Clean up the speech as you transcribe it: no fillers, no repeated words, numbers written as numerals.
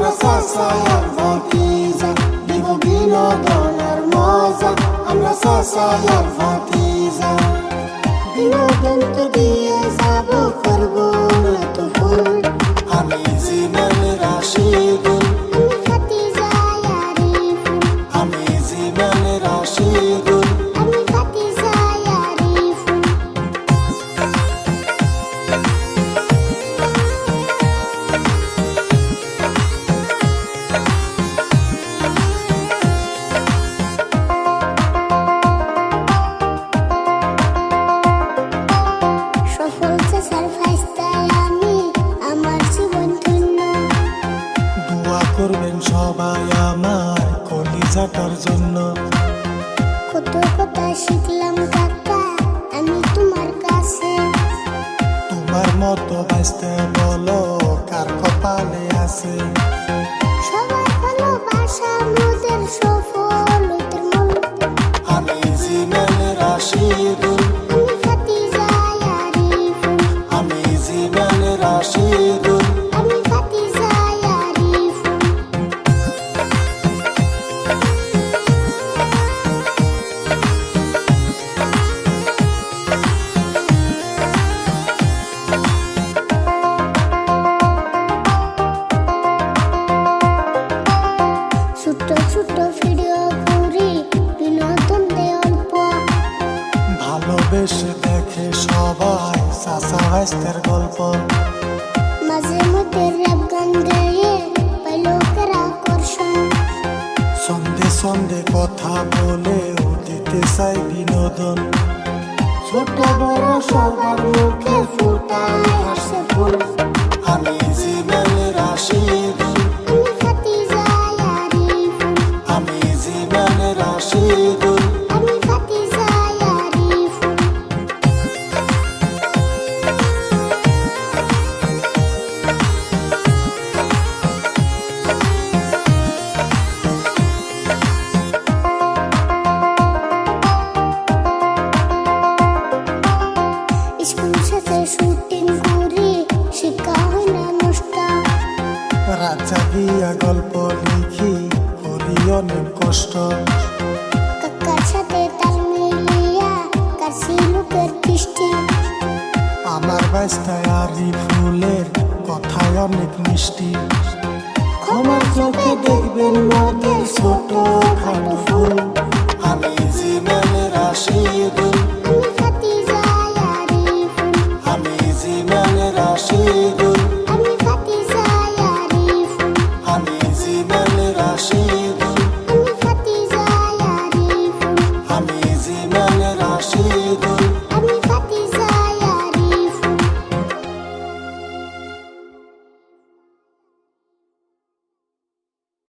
আমরা চাচাই আর ভাতিজা, দিব বিনোদনের মজা। আমরা চাচাই আর ভাতিজা, বিনোদন তো দিয়ে যাব, করবো না তো ভুল। আমি জীবন রাশিদুল, আমি ভাতিজা আরিফুল, আমি জীবন রাশিদুল। আমি ভাতিজা আরিফুল। সফল চাচার ফাইস্তায় আমি, আমার জীবন ধন্য। দোয়া করবেন সবাই আমার কলিজাটার জন্য। কত কথা শিখলাম কাকা আমি তোমার কাছে। তোমার মতো বাঁচতে বলো কার কপালে আছে। সবার ভালোবাসা মোদের সফলতার মূল। আমি জীবন রাশিদুল, আমি ভাতিজা আরিফুল, আমি জীবন রাশিদুল। আমি ভাতিজা আরিফুল। ছোট ছোট ভিডিও করি, বিনোদন দেয় অল্প। ভালোবেসে দেখে সবাই চাচা ভাইস্তের গল্প। মাঝে মধ্যে র‍্যাপ গান গেয়ে পাই লোকের আকর্ষণ। সন্ধে সন্ধে কথা বলে দিতে চাই বিনোদন। ছোট বড় সবার মুখে ফুটায় হাসে ফুল। আমি জীবন রাশিদুল, আমি ভাতিজা আরিফুল, আমি জীবন রাশিদুল। আমি ভাতিজা আরিফুল। স্কুল শেষে শুটিং করি, শিক্ষা হয় না নষ্ট। রাজা গিয়া গল্প লিখি, করি অনেক কষ্ট। কাকার সাথে তাল মিলিয়া কাছি লোকের দৃষ্টি। আমার বাস্তায় আরিফুলের কথায় অনেক মিষ্টি। ক্ষমার চোখে দেখবেন মোদের ছোট খাটো ফুল। আমি জীবন রাশিদুল,